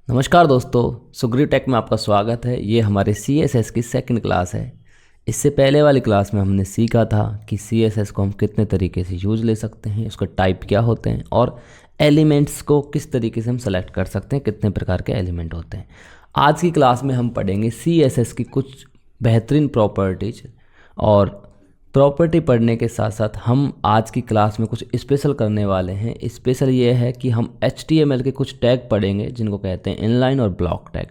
नमस्कार दोस्तों, सुग्रीव टेक में आपका स्वागत है। ये हमारे CSS की सेकंड क्लास है। इससे पहले वाली क्लास में हमने सीखा था कि CSS को हम कितने तरीके से यूज ले सकते हैं, उसके टाइप क्या होते हैं और एलिमेंट्स को किस तरीके से हम सेलेक्ट कर सकते हैं, कितने प्रकार के एलिमेंट होते हैं। आज की क्लास में हम पढ़ेंगे CSS की कुछ बेहतरीन प्रॉपर्टीज। और प्रॉपर्टी पढ़ने के साथ साथ हम आज की क्लास में कुछ स्पेशल करने वाले हैं। स्पेशल ये है कि हम HTML के कुछ टैग पढ़ेंगे जिनको कहते हैं इनलाइन और ब्लॉक टैग,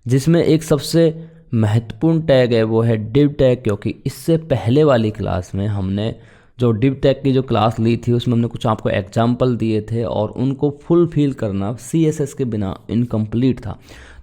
जिसमें एक सबसे महत्वपूर्ण टैग है वो है डिव टैग। क्योंकि इससे पहले वाली क्लास में हमने जो डिव टैग की जो क्लास ली थी उसमें हमने कुछ आपको एग्जाम्पल दिए थे और उनको फुलफिल करना CSS के बिना इनकम्प्लीट था।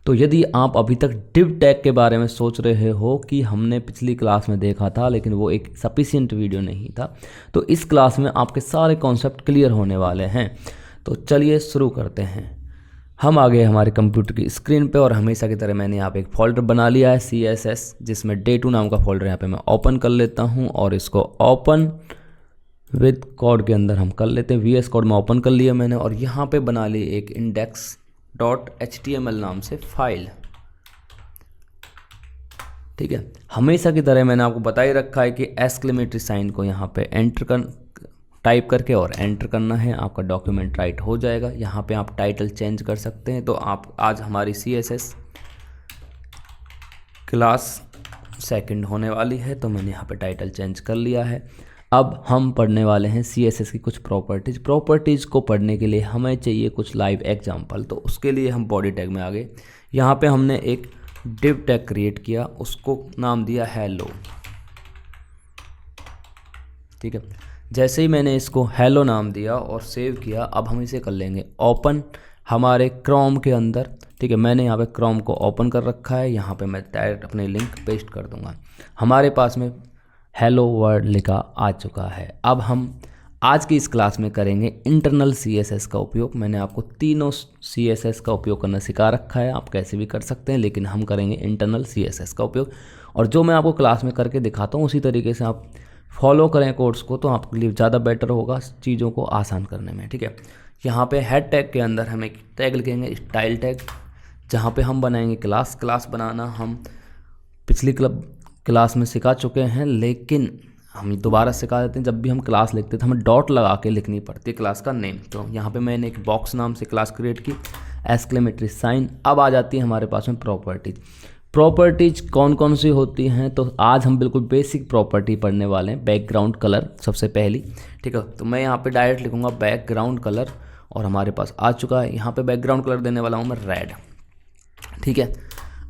तो यदि आप अभी तक डिव टैग के बारे में सोच रहे हो कि हमने पिछली क्लास में देखा था लेकिन वो एक सफिशिएंट वीडियो नहीं था, तो इस क्लास में आपके सारे कॉन्सेप्ट क्लियर होने वाले हैं। तो चलिए शुरू करते हैं। हम आ गए हमारे कंप्यूटर की स्क्रीन पे और हमेशा की तरह मैंने यहाँ पे एक फ़ोल्डर बना लिया है CSS, जिसमें day2 नाम का फ़ोल्डर यहाँ पे मैं ओपन कर लेता हूँ और इसको ओपन विद कोड के अंदर हम कर लेते हैं। VS कोड में ओपन कर लिया मैंने और यहाँ पे बना ली एक index.html नाम से फाइल। ठीक है, हमेशा की तरह मैंने आपको बता ही रखा है कि एक्सक्लेमेटरी साइन को यहाँ पे टाइप करके और एंटर करना है, आपका डॉक्यूमेंट राइट हो जाएगा। यहाँ पे आप टाइटल चेंज कर सकते हैं। तो आप आज हमारी CSS क्लास सेकंड होने वाली है, तो मैंने यहाँ पे टाइटल चेंज कर लिया है। अब हम पढ़ने वाले हैं CSS की कुछ प्रॉपर्टीज़ को पढ़ने के लिए हमें चाहिए कुछ लाइव एग्जांपल। तो उसके लिए हम बॉडी टैग में आ गए। यहाँ पे हमने एक डिव टैग क्रिएट किया, उसको नाम दिया हेलो। ठीक है, जैसे ही मैंने इसको हेलो नाम दिया और सेव किया, अब हम इसे कर लेंगे ओपन हमारे क्रोम के अंदर। ठीक है, मैंने यहाँ पे क्रोम को ओपन कर रखा है। यहाँ पे मैं डायरेक्ट अपने लिंक पेस्ट कर दूँगा। हमारे पास में हेलो वर्ड लिखा आ चुका है। अब हम आज की इस क्लास में करेंगे इंटरनल CSS का उपयोग। मैंने आपको तीनों CSS का उपयोग करना सिखा रखा है, आप कैसे भी कर सकते हैं, लेकिन हम करेंगे इंटरनल CSS का उपयोग। और जो मैं आपको क्लास में करके दिखाता हूँ उसी तरीके से आप फॉलो करें कोर्स को, तो आपके लिए ज़्यादा बेटर होगा चीज़ों को आसान करने में। ठीक है, यहाँ पे हेड टैग के अंदर हम एक टैग लिखेंगे स्टाइल टैग, जहाँ पे हम बनाएंगे क्लास बनाना हम पिछली क्लास में सिखा चुके हैं, लेकिन हम दोबारा सिखा देते हैं। जब भी हम क्लास लिखते थे हमें डॉट लगा के लिखनी पड़ती है क्लास का नेम। तो यहाँ पे मैंने एक बॉक्स नाम से क्लास क्रिएट की, एक्सक्लेमेटरी साइन। अब आ जाती है हमारे पास में प्रॉपर्टीज कौन कौन सी होती हैं। तो आज हम बिल्कुल बेसिक प्रॉपर्टी पढ़ने वाले हैं। बैकग्राउंड कलर सबसे पहली। ठीक है, तो मैं यहाँ पे डायरेक्ट लिखूँगा बैकग्राउंड कलर और हमारे पास आ चुका है। यहाँ पे बैकग्राउंड कलर देने वाला हूँ मैं रेड। ठीक है,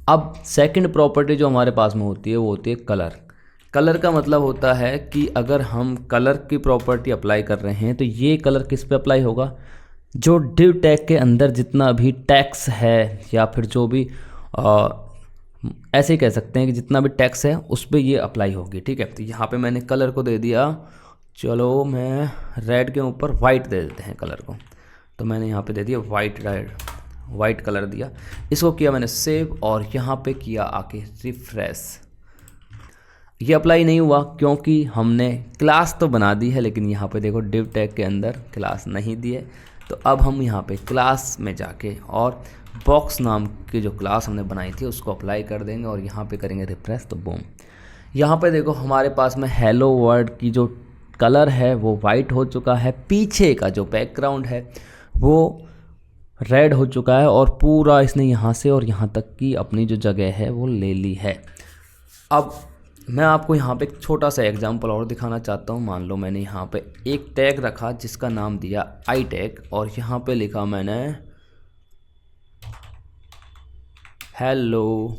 अब सेकंड प्रॉपर्टी जो हमारे पास में होती है वो होती है कलर का मतलब होता है कि अगर हम कलर की प्रॉपर्टी अप्लाई कर रहे हैं तो ये कलर किस पे अप्लाई होगा, जो डिव टैग के अंदर जितना भी टैक्स है या फिर जो भी ऐसे ही कह सकते हैं कि जितना भी टैक्स है उस पर ये अप्लाई होगी। ठीक है, तो यहाँ पे मैंने कलर को दे दिया, चलो मैं रेड के ऊपर वाइट दे देते हैं कलर को। तो मैंने यहाँ पे दे दिया वाइट कलर दिया। इसको किया मैंने सेव और यहाँ पे किया आके रिफ्रेश। ये अप्लाई नहीं हुआ क्योंकि हमने क्लास तो बना दी है, लेकिन यहाँ पे देखो डिव टैग के अंदर क्लास नहीं दी है। तो अब हम यहाँ पे क्लास में जाके और बॉक्स नाम की जो क्लास हमने बनाई थी उसको अप्लाई कर देंगे और यहाँ पे करेंगे रिफ्रेश। तो बूम, यहाँ पे देखो हमारे पास में हेलो वर्ड की जो कलर है वो वाइट हो चुका है, पीछे का जो बैकग्राउंड है वो रेड हो चुका है और पूरा इसने यहाँ से और यहाँ तक की अपनी जो जगह है वो ले ली है। अब मैं आपको यहाँ पे एक छोटा सा एग्जांपल और दिखाना चाहता हूँ। मान लो मैंने यहाँ पे एक टैग रखा जिसका नाम दिया आई टैग और यहाँ पे लिखा मैंने हेलो।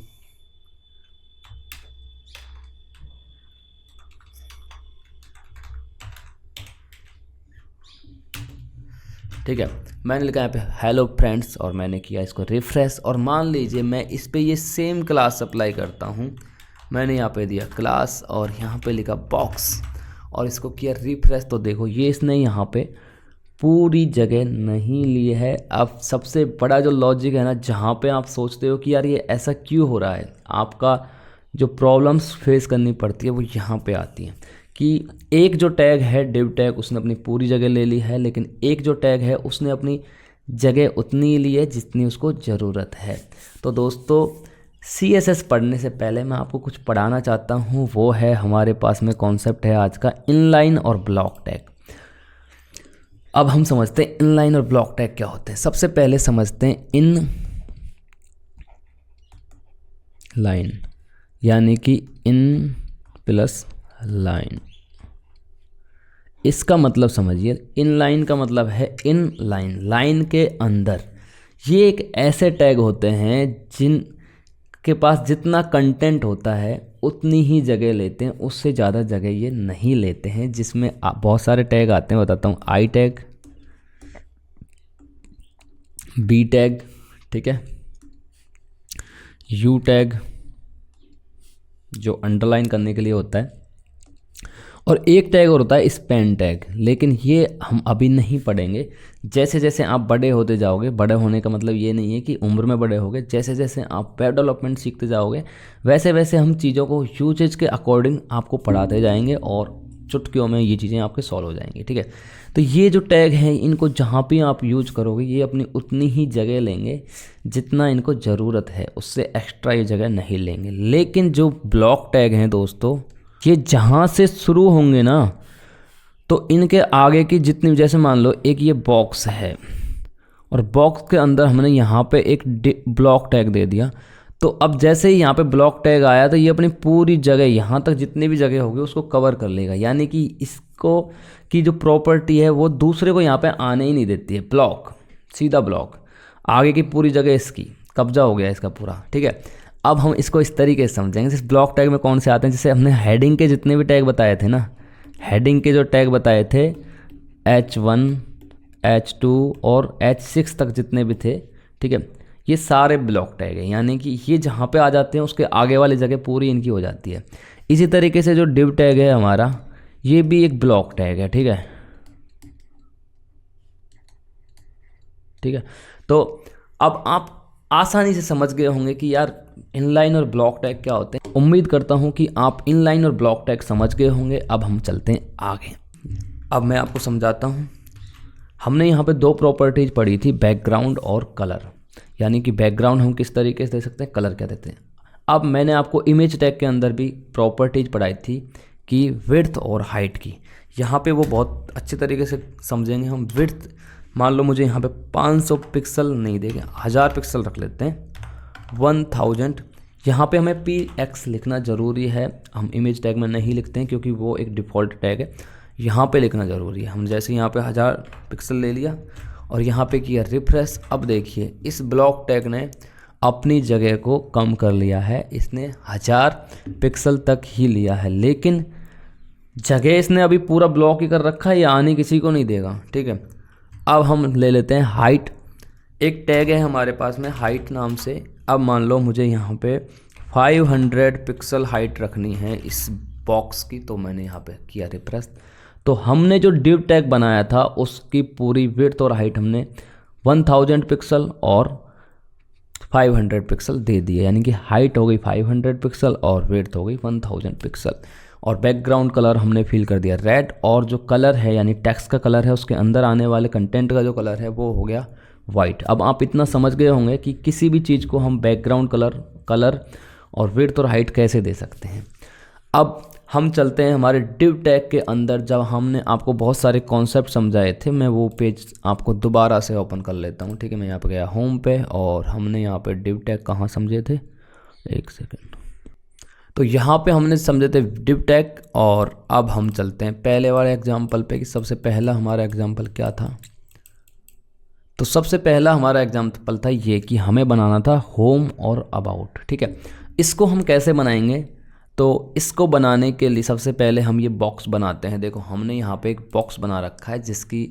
ठीक है, मैंने लिखा यहाँ पे हेलो फ्रेंड्स और मैंने किया इसको रिफ्रेश। और मान लीजिए मैं इस पे ये सेम क्लास अप्लाई करता हूँ। मैंने यहाँ पे दिया क्लास और यहाँ पे लिखा बॉक्स और इसको किया रिफ्रेश। तो देखो ये इसने यहाँ पे पूरी जगह नहीं ली है। अब सबसे बड़ा जो लॉजिक है ना, जहाँ पे आप सोचते हो कि यार ये ऐसा क्यों हो रहा है, आपका जो प्रॉब्लम्स फेस करनी पड़ती है वो यहाँ पे आती हैं कि एक जो टैग है डिव टैग उसने अपनी पूरी जगह ले ली है, लेकिन एक जो टैग है उसने अपनी जगह उतनी ही ली है जितनी उसको ज़रूरत है। तो दोस्तों CSS पढ़ने से पहले मैं आपको कुछ पढ़ाना चाहता हूँ, वो है हमारे पास में कॉन्सेप्ट है आज का इनलाइन और ब्लॉक टैग। अब हम समझते हैं इनलाइन और ब्लॉक टैग क्या होते हैं। सबसे पहले समझते हैं इन लाइन, यानी कि इन प्लस लाइन। इसका मतलब समझिए, इन लाइन का मतलब है इन लाइन, लाइन के अंदर। ये एक ऐसे टैग होते हैं जिनके पास जितना कंटेंट होता है उतनी ही जगह लेते हैं, उससे ज़्यादा जगह ये नहीं लेते हैं। जिसमें बहुत सारे टैग आते हैं, बताता हूँ। आई टैग, बी टैग, ठीक है, यू टैग जो अंडरलाइन करने के लिए होता है, और एक टैग और होता है स्पैन टैग, लेकिन ये हम अभी नहीं पढ़ेंगे। जैसे जैसे आप बड़े होते जाओगे, बड़े होने का मतलब ये नहीं है कि उम्र में बड़े होगे, जैसे जैसे आप वेब डेवलपमेंट सीखते जाओगे वैसे वैसे हम चीज़ों को यूजेज के अकॉर्डिंग आपको पढ़ाते जाएंगे और चुटकियों में ये चीज़ें आपके सॉल्व हो जाएंगी, ठीक है। तो ये जो टैग हैं, इनको जहाँ भी आप यूज करोगे ये अपनी उतनी ही जगह लेंगे जितना इनको ज़रूरत है, उससे एक्स्ट्रा ये जगह नहीं लेंगे। लेकिन जो ब्लॉक टैग हैं दोस्तों, ये जहाँ से शुरू होंगे ना, तो इनके आगे की जितनी, जैसे मान लो एक ये बॉक्स है और बॉक्स के अंदर हमने यहाँ पे एक ब्लॉक टैग दे दिया, तो अब जैसे ही यहाँ पे ब्लॉक टैग आया तो ये अपनी पूरी जगह, यहाँ तक जितनी भी जगह होगी उसको कवर कर लेगा। यानी कि इसको की जो प्रॉपर्टी है वो दूसरे को यहाँ पे आने ही नहीं देती है। ब्लॉक, सीधा ब्लॉक, आगे की पूरी जगह इसकी कब्जा हो गया इसका पूरा, ठीक है। अब हम इसको इस तरीके से समझेंगे। जैसे ब्लॉक टैग में कौन से आते हैं, जैसे हमने हेडिंग के जितने भी टैग बताए थे ना, हेडिंग के जो टैग बताए थे H1, H2 और H6 तक जितने भी थे, ठीक है, ये सारे ब्लॉक टैग हैं। यानी कि ये जहाँ पे आ जाते हैं उसके आगे वाली जगह पूरी इनकी हो जाती है। इसी तरीके से जो डिव टैग है हमारा, ये भी एक ब्लॉक टैग है, ठीक है, ठीक है। तो अब आप आसानी से समझ गए होंगे कि यार इनलाइन और ब्लॉक टैग क्या होते हैं। उम्मीद करता हूं कि आप इनलाइन और ब्लॉक टैग समझ गए होंगे। अब हम चलते हैं आगे। अब मैं आपको समझाता हूं। हमने यहाँ पे दो प्रॉपर्टीज पढ़ी थी, बैकग्राउंड और कलर। यानी कि बैकग्राउंड हम किस तरीके से दे सकते हैं, कलर क्या देते हैं। अब मैंने आपको इमेज टैग के अंदर भी प्रॉपर्टीज पढ़ाई थी कि विड्थ और हाइट की। यहाँ पे वो बहुत अच्छे तरीके से समझेंगे हम। विड्थ, मान लो मुझे यहाँ पे 500 पिक्सल नहीं देंगे, 1000 पिक्सल रख लेते हैं, 1000। यहाँ पे हमें px लिखना ज़रूरी है। हम इमेज टैग में नहीं लिखते हैं क्योंकि वो एक डिफ़ॉल्ट टैग है। यहाँ पे लिखना ज़रूरी है। हम जैसे यहाँ पे 1000 पिक्सल ले लिया और यहाँ पे किया रिफ्रेश। अब देखिए इस ब्लॉक टैग ने अपनी जगह को कम कर लिया है। इसने 1000 पिक्सल तक ही लिया है, लेकिन जगह इसने अभी पूरा ब्लॉक ही कर रखा है, ये आने किसी को नहीं देगा, ठीक है। अब हम ले लेते हैं हाइट। एक टैग है हमारे पास में हाइट नाम से। अब मान लो मुझे यहाँ पे 500 पिक्सल हाइट रखनी है इस बॉक्स की, तो मैंने यहाँ पे किया रिफ्रेश। तो हमने जो डिव टैग बनाया था उसकी पूरी विड्थ और हाइट हमने 1000 पिक्सल और 500 पिक्सल दे दिए। यानी कि हाइट हो गई 500 पिक्सल और विड्थ हो गई 1000 पिक्सल। और बैकग्राउंड कलर हमने फिल कर दिया रेड, और जो कलर है यानी टेक्स्ट का कलर है, उसके अंदर आने वाले कंटेंट का जो कलर है वो हो गया वाइट। अब आप इतना समझ गए होंगे कि किसी भी चीज़ को हम बैकग्राउंड कलर और विड्थ और हाइट कैसे दे सकते हैं। अब हम चलते हैं हमारे डिव टैग के अंदर। जब हमने आपको बहुत सारे कॉन्सेप्ट समझाए थे, मैं वो पेज आपको दोबारा से ओपन कर लेता हूँ, ठीक है। मैं यहाँ पे गया होम पे, और हमने यहाँ पे डिव टैग कहाँ समझे थे, एक सेकेंड। तो यहाँ पे हमने समझे थे डिव टैग। और अब हम चलते हैं पहले वाले एग्जाम्पल पे कि सबसे पहला हमारा एग्जाम्पल क्या था। तो सबसे पहला हमारा एग्जाम्पल था ये कि हमें बनाना था होम और अबाउट, ठीक है। इसको हम कैसे बनाएंगे, तो इसको बनाने के लिए सबसे पहले हम ये बॉक्स बनाते हैं। देखो हमने यहाँ पे एक बॉक्स बना रखा है जिसकी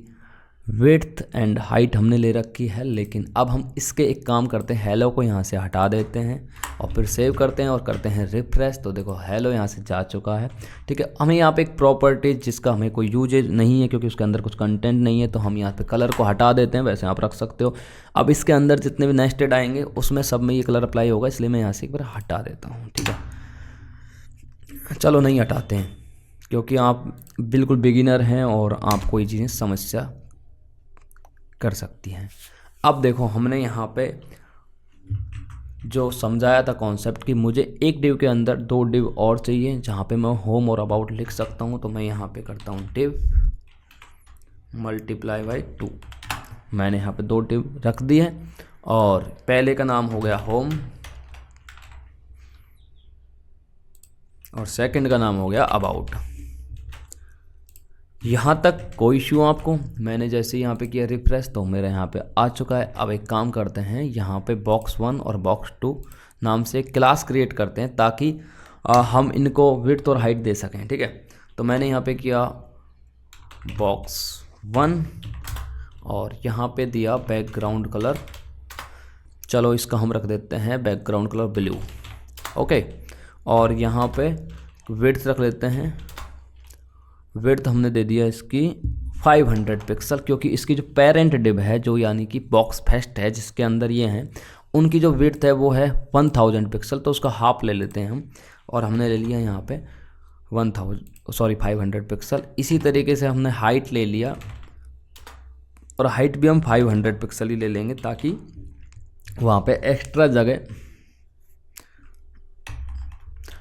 विड्थ एंड हाइट हमने ले रखी है। लेकिन अब हम इसके एक काम करते हैं, हेलो को यहाँ से हटा देते हैं और फिर सेव करते हैं और करते हैं रिफ्रेश। तो देखो हेलो यहाँ से जा चुका है, ठीक है। हमें यहाँ पे एक प्रॉपर्टी जिसका हमें कोई यूजेज नहीं है क्योंकि उसके अंदर कुछ कंटेंट नहीं है, तो हम यहाँ पे कलर को हटा देते हैं। वैसे आप रख सकते हो। अब इसके अंदर जितने भी नेस्टेड आएंगे उसमें सब में ये कलर अप्लाई होगा, इसलिए मैं यहाँ से एक बार हटा देता हूँ, ठीक है। चलो नहीं हटाते हैं क्योंकि आप बिल्कुल बिगिनर हैं और आपको ये चीज़ें समस्या कर सकती हैं। अब देखो हमने यहाँ पे जो समझाया था कॉन्सेप्ट कि मुझे एक डिव के अंदर 2 डिव और चाहिए जहाँ पे मैं होम और अबाउट लिख सकता हूँ, तो मैं यहाँ पे करता हूँ डिव मल्टीप्लाई बाई 2। मैंने यहाँ पे 2 डिव रख दी है और पहले का नाम हो गया होम और सेकंड का नाम हो गया अबाउट। यहाँ तक कोई इशू आपको? मैंने जैसे यहाँ पे किया रिफ्रेश तो मेरा यहाँ पे आ चुका है। अब एक काम करते हैं, यहाँ पे बॉक्स 1 और बॉक्स 2 नाम से क्लास क्रिएट करते हैं ताकि हम इनको विड्थ और हाइट दे सकें। ठीक है, तो मैंने यहाँ पे किया बॉक्स 1 और यहाँ पे दिया बैकग्राउंड कलर, चलो इसका हम रख देते हैं बैकग्राउंड कलर ब्लू। ओके, और यहाँ पे विड्थ रख लेते हैं, विड्थ हमने दे दिया इसकी 500 पिक्सल, क्योंकि इसकी जो पेरेंट डिव है जो यानी कि बॉक्स फेस्ट है जिसके अंदर ये हैं, उनकी जो विड्थ है वो है 1000 पिक्सल, तो उसका हाफ ले लेते हैं हम और हमने ले लिया यहाँ पे 500 पिक्सल। इसी तरीके से हमने हाइट ले लिया और हाइट भी हम 500 पिक्सल ही ले लेंगे ताकि वहाँ पे एक्स्ट्रा जगह,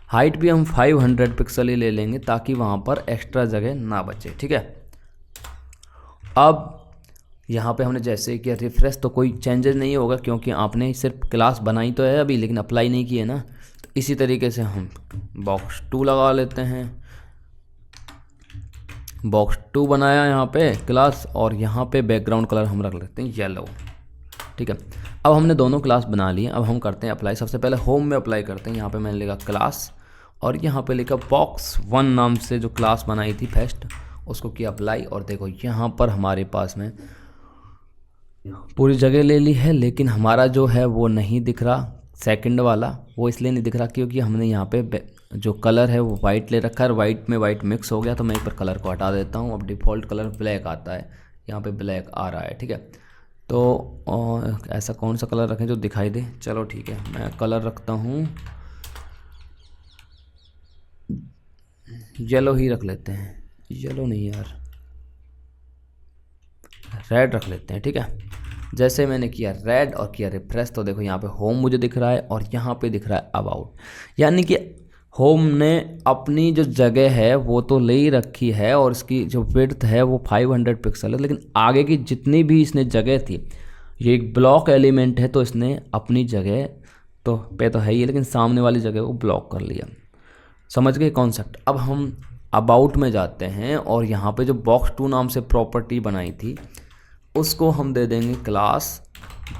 हाइट भी हम 500 पिक्सल ही ले लेंगे ताकि वहाँ पर एक्स्ट्रा जगह ना बचे। ठीक है, अब यहाँ पे हमने जैसे किया रिफ्रेश तो कोई चेंजेस नहीं होगा क्योंकि आपने सिर्फ क्लास बनाई तो है अभी, लेकिन अप्लाई नहीं की है ना। तो इसी तरीके से हम बॉक्स 2 लगा लेते हैं, बॉक्स 2 बनाया यहाँ पे क्लास और यहाँ पे बैकग्राउंड कलर हम रख लेते हैं येलो। ठीक है, अब हमने दोनों क्लास बना लिए। अब हम करते हैं अप्लाई। सबसे पहले होम में अप्लाई करते हैं। यहाँ पे मैंने लिखा क्लास और यहाँ पे लिखा बॉक्स 1 नाम से जो क्लास बनाई थी फेस्ट, उसको किया अप्लाई। और देखो यहाँ पर हमारे पास में पूरी जगह ले ली है, लेकिन हमारा जो है वो नहीं दिख रहा, सेकंड वाला वो इसलिए नहीं दिख रहा क्योंकि हमने यहाँ पे जो कलर है वो वाइट ले रखा है, वाइट में वाइट मिक्स हो गया। तो मैं एक बार कलर को हटा देता हूँ। अब डिफ़ॉल्ट कलर ब्लैक आता है, यहाँ पे ब्लैक आ रहा है। ठीक है, तो ऐसा कौन सा कलर रखें जो दिखाई दे? चलो ठीक है, मैं कलर रखता हूँ येलो ही रख लेते हैं, येलो नहीं यार, रेड रख लेते हैं। ठीक है, जैसे मैंने किया रेड और किया रिफ्रेश तो देखो यहाँ पे होम मुझे दिख रहा है और यहाँ पे दिख रहा है अबाउट, यानी कि होम ने अपनी जो जगह है वो तो ले ही रखी है और इसकी जो विड्थ है वो 500 पिक्सल है, लेकिन आगे की जितनी भी इसने जगह थी, ये एक ब्लॉक एलिमेंट है तो इसने अपनी जगह तो पे तो है ही, लेकिन सामने वाली जगह को ब्लॉक कर लिया। समझ गए कॉन्सेप्ट? अब हम अबाउट में जाते हैं और यहाँ पे जो बॉक्स 2 नाम से प्रॉपर्टी बनाई थी उसको हम दे देंगे क्लास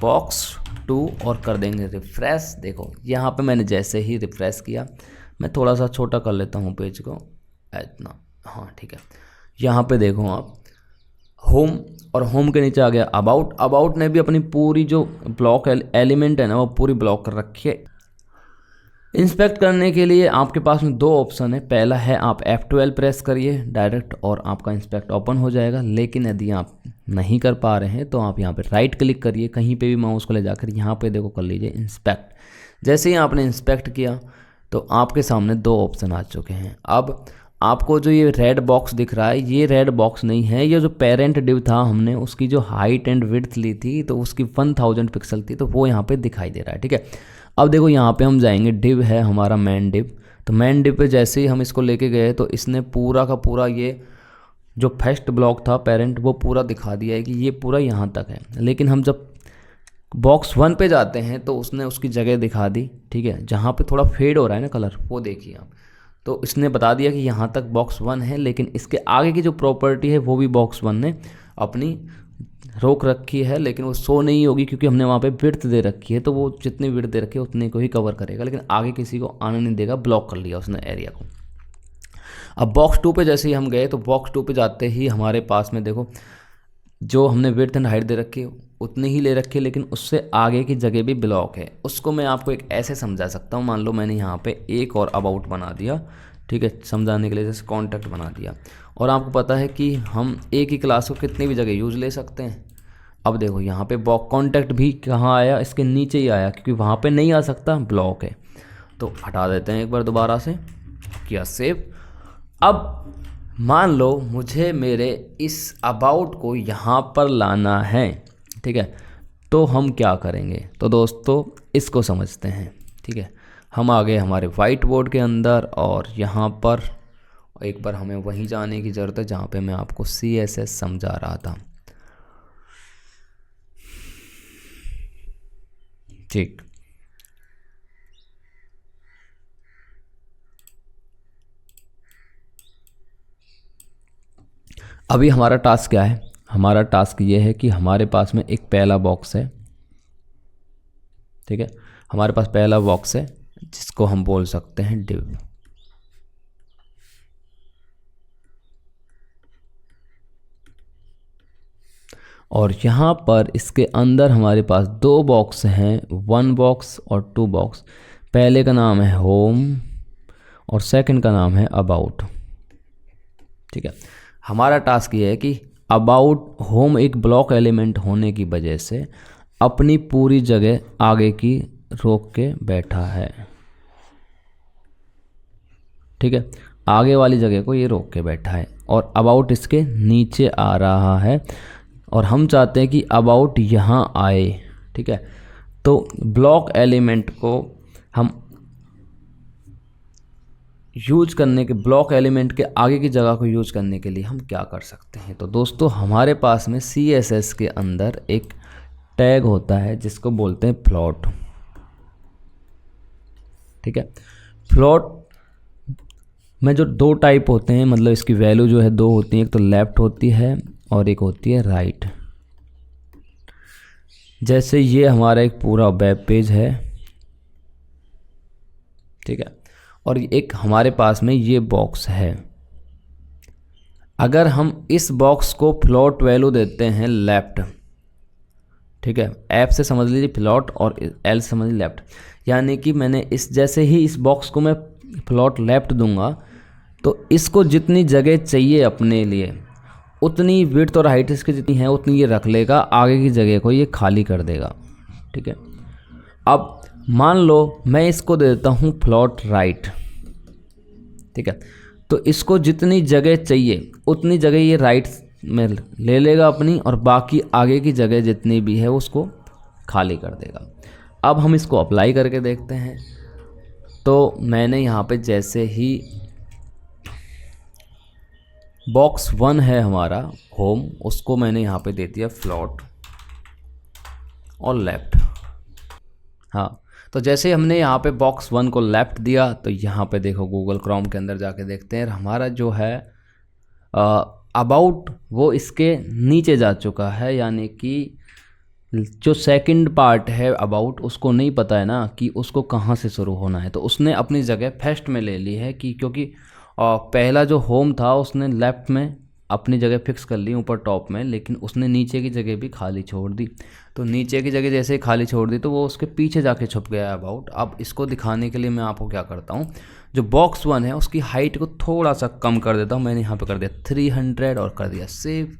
बॉक्स 2 और कर देंगे रिफ्रेश। देखो यहाँ पे मैंने जैसे ही रिफ्रेश किया, मैं थोड़ा सा छोटा कर लेता हूँ पेज को इतना, हाँ ठीक है। यहाँ पे देखो आप होम और होम के नीचे आ गया अबाउट। अबाउट ने भी अपनी पूरी जो ब्लॉक एलिमेंट है ना वो पूरी ब्लॉक कर रखी है। इंस्पेक्ट करने के लिए आपके पास में 2 ऑप्शन है। पहला है आप F12 प्रेस करिए डायरेक्ट और आपका इंस्पेक्ट ओपन हो जाएगा, लेकिन यदि आप नहीं कर पा रहे हैं तो आप यहाँ पे राइट क्लिक करिए, कहीं पे भी माउस को ले जाकर यहाँ पे देखो कर लीजिए इंस्पेक्ट। जैसे ही आपने इंस्पेक्ट किया तो आपके सामने 2 ऑप्शन आ चुके हैं। अब आपको जो ये रेड बॉक्स दिख रहा है ये रेड बॉक्स नहीं है, ये जो पेरेंट डिव था हमने उसकी जो हाइट एंड विड्थ ली थी तो उसकी 1000 पिक्सल थी, तो वो यहाँ पे दिखाई दे रहा है। ठीक है, अब देखो यहाँ पे हम जाएंगे, डिव है हमारा मेन डिव, तो मेन डिव पे जैसे ही हम इसको लेके गए तो इसने पूरा का पूरा ये जो फर्स्ट ब्लॉक था पेरेंट वो पूरा दिखा दिया है कि ये पूरा यहाँ तक है। लेकिन हम जब बॉक्स 1 पे जाते हैं तो उसने उसकी जगह दिखा दी। ठीक है, जहाँ पे थोड़ा फेड हो रहा है ना कलर वो देखिए आप, तो इसने बता दिया कि यहाँ तक बॉक्स 1 है, लेकिन इसके आगे की जो प्रॉपर्टी है वो भी बॉक्स 1 ने अपनी रोक रखी है, लेकिन वो शो नहीं होगी क्योंकि हमने वहाँ पे विड्थ दे रखी है, तो वो जितनी विड्थ दे रखी है उतने को ही कवर करेगा, लेकिन आगे किसी को आने नहीं देगा, ब्लॉक कर लिया उसने एरिया को। अब बॉक्स 2 पे जैसे ही हम गए तो बॉक्स 2 पे जाते ही हमारे पास में देखो जो हमने विड्थ एंड हाइट दे रखी है उतनी ही ले रखी है, लेकिन उससे आगे की जगह भी ब्लॉक है। उसको मैं आपको एक ऐसे समझा सकता हूँ, मान लो मैंने यहाँ पे एक और अबाउट बना दिया, ठीक है, समझाने के लिए, जैसे कॉन्टैक्ट बना दिया, और आपको पता है कि हम एक ही क्लास को कितनी भी जगह यूज़ ले सकते हैं। अब देखो यहाँ पे बॉक्स कॉन्टैक्ट भी कहाँ आया, इसके नीचे ही आया क्योंकि वहाँ पे नहीं आ सकता, ब्लॉक है, तो हटा देते हैं एक बार दोबारा से, किया सेव। अब मान लो मुझे मेरे इस अबाउट को यहाँ पर लाना है, ठीक है, तो हम क्या करेंगे, तो दोस्तों इसको समझते हैं। ठीक है, हम आ गए हमारे वाइट बोर्ड के अंदर और यहाँ पर एक बार हमें वहीं जाने की ज़रूरत है जहाँ पे मैं आपको CSS समझा रहा था। ठीक, अभी हमारा टास्क क्या है, हमारा टास्क ये है कि हमारे पास में एक पहला बॉक्स है। ठीक है, हमारे पास पहला बॉक्स है जिसको हम बोल सकते हैं div। और यहाँ पर इसके अंदर हमारे पास दो बॉक्स हैं, 1 बॉक्स और 2 बॉक्स। पहले का नाम है होम और सेकंड का नाम है अबाउट। ठीक है, हमारा टास्क ये है कि अबाउट होम एक ब्लॉक एलिमेंट होने की वजह से अपनी पूरी जगह आगे की रोक के बैठा है। ठीक है, आगे वाली जगह को ये रोक के बैठा है और अबाउट इसके नीचे आ रहा है और हम चाहते हैं कि अबाउट यहाँ आए। ठीक है, तो ब्लॉक एलिमेंट को हम यूज करने के, ब्लॉक एलिमेंट के आगे की जगह को यूज करने के लिए हम क्या कर सकते हैं, तो दोस्तों हमारे पास में CSS के अंदर एक टैग होता है जिसको बोलते हैं फ्लोट। ठीक है, फ्लोट में जो 2 टाइप होते हैं, मतलब इसकी वैल्यू जो है 2 होती है, एक तो लेफ्ट होती है और एक होती है राइट। जैसे ये हमारा एक पूरा वेब पेज है। ठीक है, और एक हमारे पास में ये बॉक्स है। अगर हम इस बॉक्स को फ्लोट वैल्यू देते हैं लेफ्ट, ठीक है, एफ से समझ लीजिए फ्लोट और एल से समझ लीजिए लेफ्ट, यानी कि मैंने इस जैसे ही इस बॉक्स को मैं फ्लोट लेफ्ट दूंगा तो इसको जितनी जगह चाहिए अपने लिए उतनी विड्थ और हाइट इसकी जितनी है उतनी ये रख लेगा, आगे की जगह को ये खाली कर देगा। ठीक है, अब मान लो मैं इसको दे देता हूँ फ्लोट राइट। ठीक है, तो इसको जितनी जगह चाहिए उतनी जगह ये राइट में ले लेगा अपनी और बाकी आगे की जगह जितनी भी है उसको खाली कर देगा। अब हम इसको अप्लाई करके देखते हैं। तो मैंने यहाँ पे जैसे ही बॉक्स 1 है हमारा होम, उसको मैंने यहाँ पे दे दिया फ्लोट और लेफ्ट। हाँ, तो जैसे हमने यहाँ पे बॉक्स 1 को लेफ्ट दिया तो यहाँ पे देखो गूगल क्रोम के अंदर जाके देखते हैं हमारा जो है अबाउट वो इसके नीचे जा चुका है, यानी कि जो सेकंड पार्ट है अबाउट उसको नहीं पता है ना कि उसको कहाँ से शुरू होना है, तो उसने अपनी जगह फर्स्ट में ले ली है कि क्योंकि पहला जो होम था उसने लेफ़्ट में अपनी जगह फिक्स कर ली ऊपर टॉप में, लेकिन उसने नीचे की जगह भी खाली छोड़ दी। तो नीचे की जगह जैसे ही खाली छोड़ दी तो वो उसके पीछे जाके छुप गया अबाउट। अब इसको दिखाने के लिए मैं आपको क्या करता हूँ, जो बॉक्स 1 है उसकी हाइट को थोड़ा सा कम कर देता हूँ। मैंने यहाँ पे कर दिया 300 और कर दिया सेव।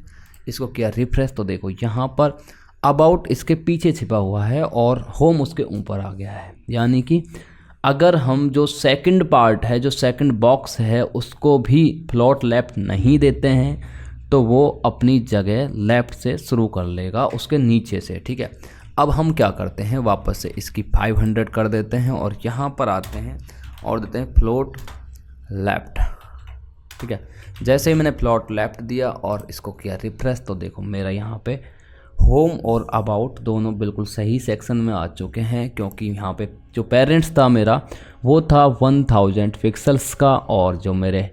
इसको किया रिफ्रेश तो देखो यहाँ पर अबाउट इसके पीछे छिपा हुआ है और होम उसके ऊपर आ गया है। यानी कि अगर हम जो सेकंड पार्ट है, जो सेकंड बॉक्स है, उसको भी फ्लोट लेफ्ट नहीं देते हैं तो वो अपनी जगह लेफ़्ट से शुरू कर लेगा उसके नीचे से। ठीक है, अब हम क्या करते हैं, वापस से इसकी 500 कर देते हैं और यहाँ पर आते हैं और देते हैं फ्लोट लेफ्ट। ठीक है, जैसे ही मैंने फ्लोट लेफ्ट दिया और इसको किया रिफ्रेश तो देखो मेरा यहाँ पे होम और अबाउट दोनों बिल्कुल सही सेक्शन में आ चुके हैं, क्योंकि यहाँ पे जो पेरेंट्स था मेरा वो था 1000 पिक्सल्स का और जो मेरे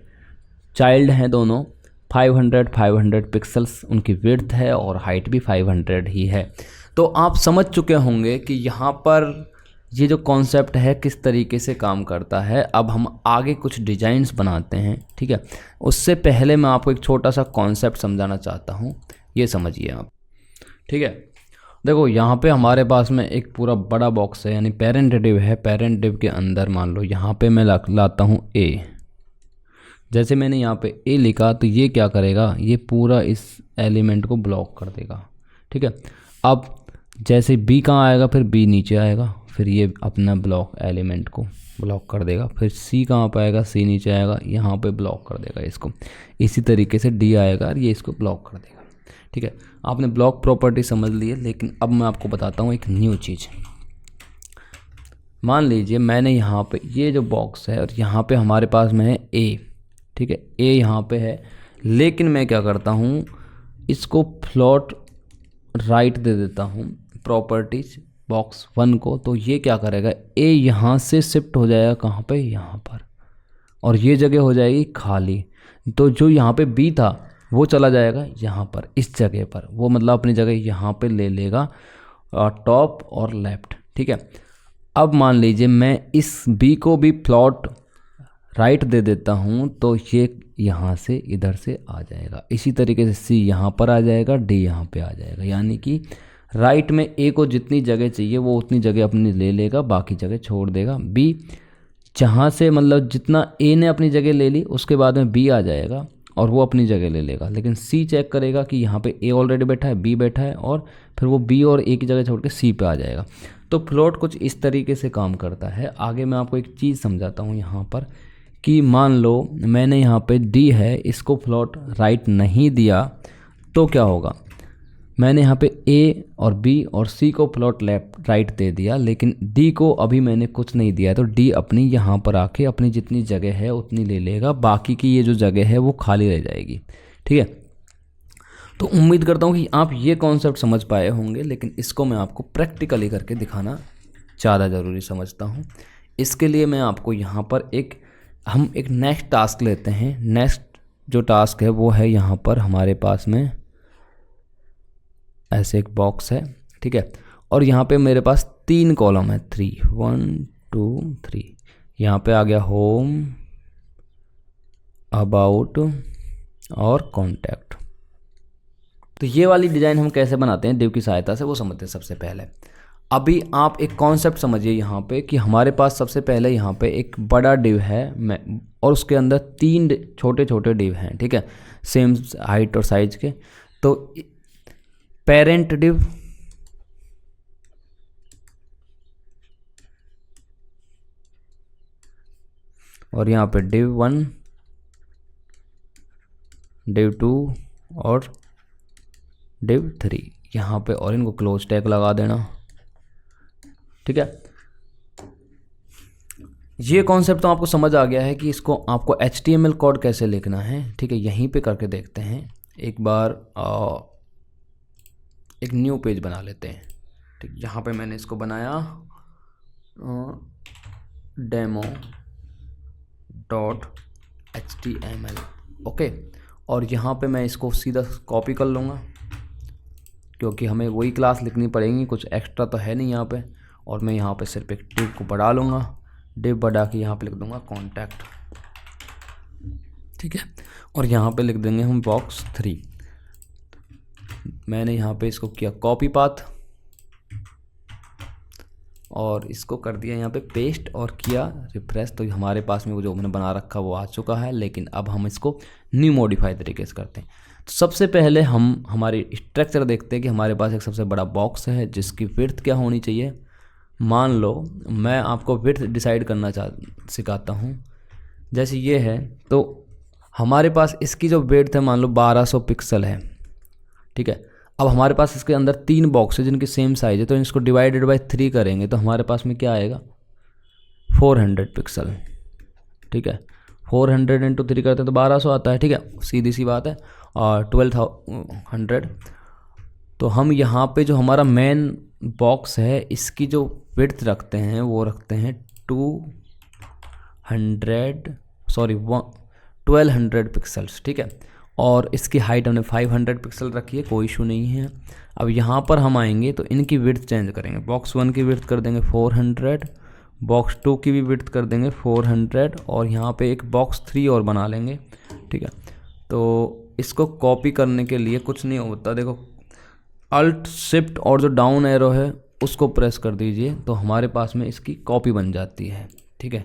चाइल्ड हैं दोनों 500 पिक्सल्स उनकी विड्थ है और हाइट भी 500 ही है। तो आप समझ चुके होंगे कि यहाँ पर ये जो कॉन्सेप्ट है किस तरीके से काम करता है। अब हम आगे कुछ डिज़ाइंस बनाते हैं। ठीक है, उससे पहले मैं आपको एक छोटा सा कॉन्सेप्ट समझाना चाहता हूँ, ये समझिए आप। ठीक है, देखो यहाँ पे हमारे पास में एक पूरा बड़ा बॉक्स है, यानी पेरेंट डिव है। पेरेंट डिव के अंदर मान लो यहाँ पे मैं लाता हूँ ए। जैसे मैंने यहाँ पे ए लिखा तो ये क्या करेगा, ये पूरा इस एलिमेंट को ब्लॉक कर देगा। ठीक है, अब जैसे बी कहाँ आएगा, फिर बी नीचे आएगा, फिर ये अपना ब्लॉक एलिमेंट को ब्लॉक कर देगा। फिर सी कहाँ पर आएगा, सी नीचे आएगा, यहाँ पे ब्लॉक कर देगा इसको। इसी तरीके से डी आएगा और ये इसको ब्लॉक कर देगा। ठीक है, आपने ब्लॉक प्रॉपर्टी समझ ली है, लेकिन अब मैं आपको बताता हूँ एक न्यू चीज़। मान लीजिए मैंने यहाँ पे ये जो बॉक्स है और यहाँ पे हमारे पास में है ए, ठीक है, ए यहाँ पे है, लेकिन मैं क्या करता हूँ, इसको फ्लोट राइट दे देता हूँ प्रॉपर्टीज बॉक्स 1 को। तो ये क्या करेगा, ए यहाँ से शिफ्ट हो जाएगा कहाँ पे, यहाँ पर, और ये जगह हो जाएगी खाली। तो जो यहाँ पे बी था वो चला जाएगा यहाँ पर, इस जगह पर, वो मतलब अपनी जगह यहाँ पे ले लेगा टॉप और लेफ्ट, ठीक है। अब मान लीजिए मैं इस बी को भी प्लॉट राइट दे देता हूँ, तो ये यहाँ से इधर से आ जाएगा। इसी तरीके से सी यहाँ पर आ जाएगा, डी यहाँ पे आ जाएगा, यानी कि राइट में ए को जितनी जगह चाहिए वो उतनी जगह अपनी ले लेगा, बाकी जगह छोड़ देगा। बी जहाँ से मतलब जितना ए ने अपनी जगह ले ली उसके बाद में बी आ जाएगा और वो अपनी जगह ले लेगा, लेकिन सी चेक करेगा कि यहाँ पे ए ऑलरेडी बैठा है, बी बैठा है, और फिर वो बी और ए की जगह छोड़ के सी पे आ जाएगा। तो फ्लोट कुछ इस तरीके से काम करता है। आगे मैं आपको एक चीज़ समझाता हूँ यहाँ पर, कि मान लो मैंने यहाँ पे डी है, इसको फ्लोट राइट नहीं दिया तो क्या होगा, मैंने यहाँ पे ए और बी और सी को प्लॉट लेफ्ट राइट दे दिया, लेकिन डी को अभी मैंने कुछ नहीं दिया है, तो डी अपनी यहाँ पर आके अपनी जितनी जगह है उतनी ले लेगा, बाकी की ये जो जगह है वो खाली रह जाएगी, ठीक है। तो उम्मीद करता हूँ कि आप ये कॉन्सेप्ट समझ पाए होंगे, लेकिन इसको मैं आपको प्रैक्टिकली करके दिखाना ज़्यादा ज़रूरी समझता हूँ। इसके लिए मैं आपको यहाँ पर हम एक नेक्स्ट टास्क लेते हैं। नेक्स्ट जो टास्क है वो है यहाँ पर हमारे पास में ऐसे एक बॉक्स है, ठीक है, और यहाँ पे मेरे पास 3 कॉलम है, 3 1 2 3। यहाँ पे आ गया होम, अबाउट और कॉन्टैक्ट। तो ये वाली डिज़ाइन हम कैसे बनाते हैं डिव की सहायता से, वो समझते हैं। सबसे पहले अभी आप एक कॉन्सेप्ट समझिए यहाँ पे, कि हमारे पास सबसे पहले यहाँ पे एक बड़ा डिव है और उसके अंदर 3 छोटे छोटे डिव हैं, ठीक है, सेम हाइट और साइज के। तो पेरेंट डिव, और यहाँ पे डिव 1, डिव 2 और डिव 3 यहाँ पे, और इनको क्लोज टैग लगा देना, ठीक है। ये कॉन्सेप्ट तो आपको समझ आ गया है कि इसको आपको HTML कोड कैसे लिखना है, ठीक है। यहीं पे करके देखते हैं एक बार। एक न्यू पेज बना लेते हैं, ठीक। यहाँ पे मैंने इसको बनाया demo.html, ओके। और यहाँ पे मैं इसको सीधा कॉपी कर लूँगा, क्योंकि हमें वही क्लास लिखनी पड़ेगी, कुछ एक्स्ट्रा तो है नहीं यहाँ पे। और मैं यहाँ पे सिर्फ एक डिव को बढ़ा लूँगा, डिव बढ़ा के यहाँ पे लिख दूँगा कॉन्टैक्ट, ठीक है। और यहाँ पे लिख देंगे हम बॉक्स 3। मैंने यहाँ पे इसको किया कॉपी पाथ और इसको कर दिया यहाँ पे पेस्ट और किया रिफ्रेश। तो हमारे पास में वो जो हमने बना रखा वो आ चुका है, लेकिन अब हम इसको न्यू मॉडिफाई तरीके से करते हैं। तो सबसे पहले हम हमारी स्ट्रक्चर देखते हैं कि हमारे पास एक सबसे बड़ा बॉक्स है जिसकी विड्थ क्या होनी चाहिए। मान लो मैं आपको विड्थ डिसाइड करना सिखाता हूँ। जैसे ये है, तो हमारे पास इसकी जो विड्थ है मान लो 1200 पिक्सल है, ठीक है। अब हमारे पास इसके अंदर 3 बॉक्स है जिनकी सेम साइज है, तो इसको डिवाइडेड बाय 3 करेंगे तो हमारे पास में क्या आएगा, 400 पिक्सल, ठीक है। 400 इंटू 3 करते हैं तो 1200 आता है, ठीक है, सीधी सी बात है। और 1200, तो हम यहाँ पे जो हमारा मेन बॉक्स है इसकी जो विड्थ रखते हैं वो रखते हैं 1200 पिक्सल्स, ठीक है। और इसकी हाइट हमने 500 पिक्सल रखी है, कोई इशू नहीं है। अब यहाँ पर हम आएंगे तो इनकी विड्थ चेंज करेंगे। बॉक्स 1 की विड्थ कर देंगे 400, बॉक्स 2 की भी विड्थ कर देंगे 400, और यहाँ पे एक बॉक्स 3 और बना लेंगे, ठीक है। तो इसको कॉपी करने के लिए कुछ नहीं होता, देखो अल्ट शिफ्ट और जो डाउन एरो है उसको प्रेस कर दीजिए तो हमारे पास में इसकी कॉपी बन जाती है, ठीक है,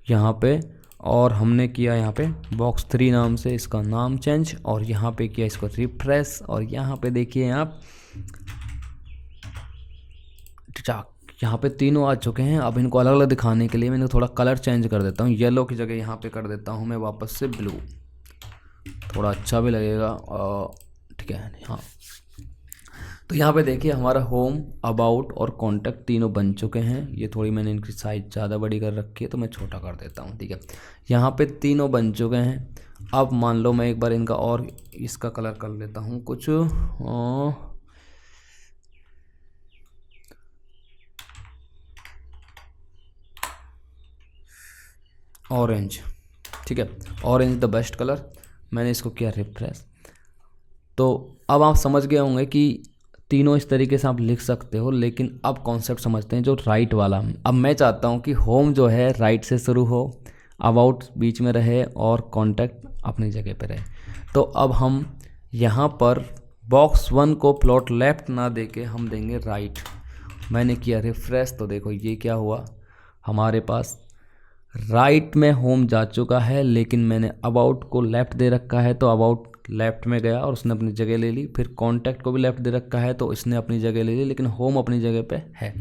यहाँ पे। और हमने किया यहाँ पे बॉक्स 3 नाम से इसका नाम चेंज, और यहाँ पे किया इसको रिफ्रेश, और यहाँ पे देखिए आप यहाँ पे तीनों आ चुके हैं। अब इनको अलग अलग दिखाने के लिए मैं थोड़ा कलर चेंज कर देता हूँ। येलो की जगह यहाँ पे कर देता हूँ मैं वापस से ब्लू, थोड़ा अच्छा भी लगेगा, ठीक है हाँ। तो यहाँ पे देखिए हमारा होम, अबाउट और कॉन्टैक्ट तीनों बन चुके हैं। ये थोड़ी मैंने इनकी साइज ज़्यादा बड़ी कर रखी है तो मैं छोटा कर देता हूँ, ठीक है। यहाँ पे तीनों बन चुके हैं। अब मान लो मैं एक बार इनका और इसका कलर कर लेता हूँ कुछ ऑरेंज, ठीक है। Orange the best colour. मैंने इसको किया रिफ्रेश। तो अब आप समझ गए होंगे कि तीनों इस तरीके से आप लिख सकते हो, लेकिन अब कॉन्सेप्ट समझते हैं जो राइट वाला। अब मैं चाहता हूँ कि होम जो है राइट से शुरू हो, अबाउट बीच में रहे और कॉन्टैक्ट अपनी जगह पे रहे। तो अब हम यहाँ पर बॉक्स 1 को प्लॉट लेफ्ट ना देके हम देंगे राइट। मैंने किया रिफ्रेश तो देखो ये क्या हुआ, हमारे पास राइट में होम जा चुका है, लेकिन मैंने अबाउट को लेफ़्ट दे रखा है तो अबाउट लेफ़्ट में गया और उसने अपनी जगह ले ली। फिर कॉन्टैक्ट को भी लेफ़्ट दे रखा है तो इसने अपनी जगह ले ली, लेकिन होम अपनी जगह पे है,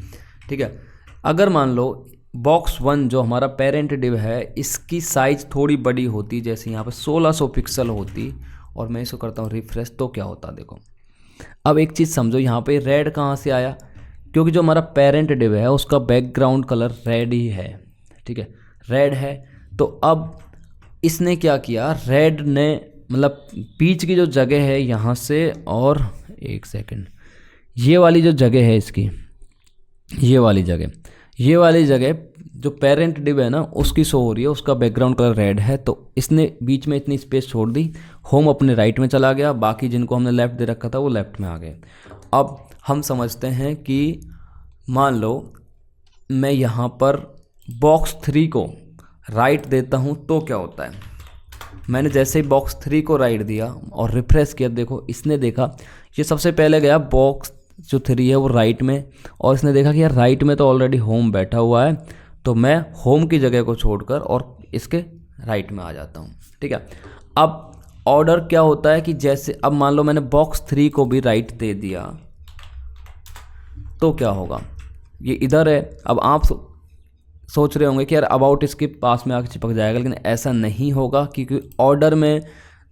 ठीक है। अगर मान लो बॉक्स 1 जो हमारा पेरेंट डिव है इसकी साइज़ थोड़ी बड़ी होती, जैसे यहाँ पे 1600 पिक्सल होती, और मैं इसको करता हूँ रिफ्रेश, तो क्या होता देखो। अब एक चीज़ समझो, यहाँ पे रेड कहाँ से आया, क्योंकि जो हमारा पेरेंट डिव है उसका बैकग्राउंड कलर रेड ही है, ठीक है, रेड है। तो अब इसने क्या किया, रेड ने मतलब बीच की जो जगह है यहाँ से, और एक सेकंड, ये वाली जो जगह है इसकी, ये वाली जगह जो पेरेंट डिव है ना उसकी शो हो रही है, उसका बैकग्राउंड कलर रेड है। तो इसने बीच में इतनी स्पेस छोड़ दी, होम अपने राइट में चला गया, बाकी जिनको हमने लेफ़्ट दे रखा था वो लेफ़्ट में आ गए। अब हम समझते हैं कि मान लो मैं यहाँ पर बॉक्स 3 को राइट देता हूँ तो क्या होता है। मैंने जैसे ही बॉक्स 3 को राइट दिया और रिफ्रेश किया, देखो इसने देखा ये सबसे पहले गया बॉक्स जो 3 है वो राइट में, और इसने देखा कि यार राइट में तो ऑलरेडी होम बैठा हुआ है, तो मैं होम की जगह को छोड़कर और इसके राइट में आ जाता हूँ, ठीक है। अब ऑर्डर क्या होता है कि जैसे अब मान लो मैंने बॉक्स 3 को भी राइट दे दिया तो क्या होगा, ये इधर है। अब आप सोच रहे होंगे कि यार अबाउट इसके पास में आके चिपक जाएगा, लेकिन ऐसा नहीं होगा, क्योंकि ऑर्डर में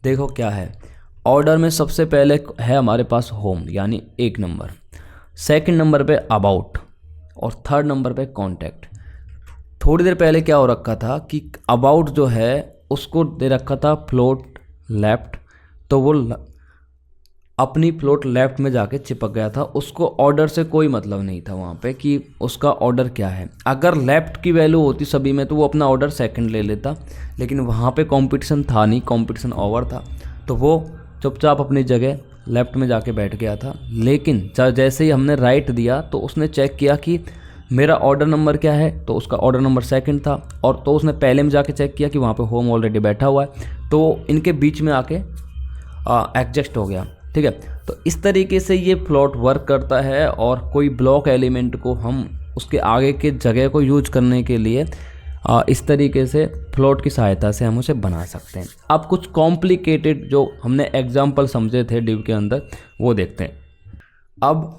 देखो क्या है, ऑर्डर में सबसे पहले है हमारे पास होम यानी 1 नंबर, सेकंड नंबर पे अबाउट और थर्ड नंबर पे कॉन्टैक्ट। थोड़ी देर पहले क्या हो रखा था कि अबाउट जो है उसको दे रखा था फ्लोट लेफ्ट, तो वो अपनी फ्लोट लेफ्ट में जाके चिपक गया था, उसको ऑर्डर से कोई मतलब नहीं था वहाँ पे कि उसका ऑर्डर क्या है। अगर लेफ्ट की वैल्यू होती सभी में तो वो अपना ऑर्डर सेकंड ले लेता, लेकिन वहाँ पे कंपटीशन था नहीं, कंपटीशन ओवर था, तो वो चुपचाप अपनी जगह लेफ्ट में जाके बैठ गया था। लेकिन जैसे ही हमने राइट दिया तो उसने चेक किया कि मेरा ऑर्डर नंबर क्या है, तो उसका ऑर्डर नंबर सेकंड था, और तो उसने पहले में जाके चेक किया कि वहाँ पे होम ऑलरेडी बैठा हुआ है, तो इनके बीच में आके एडजस्ट हो गया, ठीक है। तो इस तरीके से ये प्लॉट वर्क करता है, और कोई ब्लॉक एलिमेंट को हम उसके आगे के जगह को यूज करने के लिए इस तरीके से फ्लोट की सहायता से हम उसे बना सकते हैं। अब कुछ कॉम्प्लिकेटेड जो हमने एग्जाम्पल समझे थे डिव के अंदर वो देखते हैं। अब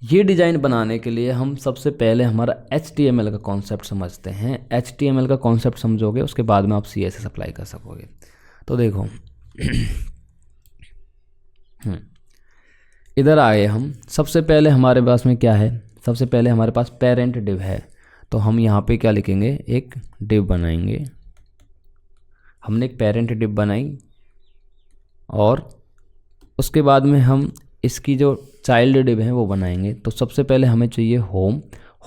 ये डिज़ाइन बनाने के लिए हम सबसे पहले हमारा HTML का कॉन्सेप्ट समझते हैं। HTML का कॉन्सेप्ट समझोगे उसके बाद में आप CSS अप्लाई कर सकोगे। तो देखो इधर आए हम, सबसे पहले हमारे पास में क्या है, सबसे पहले हमारे पास पेरेंट डिव है, तो हम यहाँ पे क्या लिखेंगे, एक डिव बनाएंगे। हमने एक पेरेंट डिव बनाई और उसके बाद में हम इसकी जो चाइल्ड डिव है वो बनाएंगे। तो सबसे पहले हमें चाहिए होम।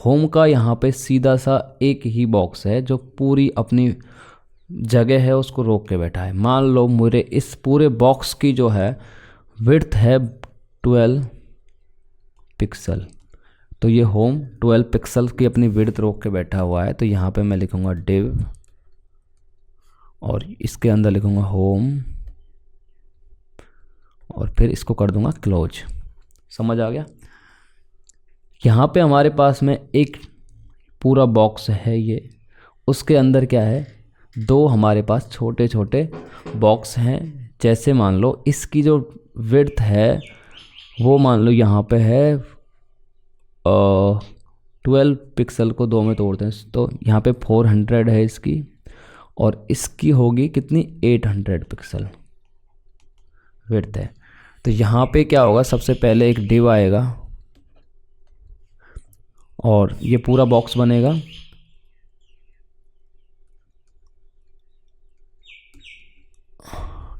होम का यहाँ पे सीधा सा एक ही बॉक्स है जो पूरी अपनी जगह है उसको रोक के बैठा है। मान लो मेरे इस पूरे बॉक्स की जो है विड्थ है 12 पिक्सल, तो ये होम 12 पिक्सल की अपनी विड्थ रोक के बैठा हुआ है। तो यहाँ पे मैं लिखूँगा डिव और इसके अंदर लिखूँगा होम और फिर इसको कर दूँगा क्लोज। समझ आ गया। यहाँ पे हमारे पास में एक पूरा बॉक्स है ये, उसके अंदर क्या है, दो हमारे पास छोटे छोटे बॉक्स हैं। जैसे मान लो इसकी जो विड्थ है वो मान लो यहाँ पे है 12 पिक्सल को दो में तोड़ते हैं तो यहाँ पे 400 है इसकी, और इसकी होगी कितनी 800 पिक्सल विड्थ है। तो यहाँ पे क्या होगा, सबसे पहले एक डिव आएगा और ये पूरा बॉक्स बनेगा।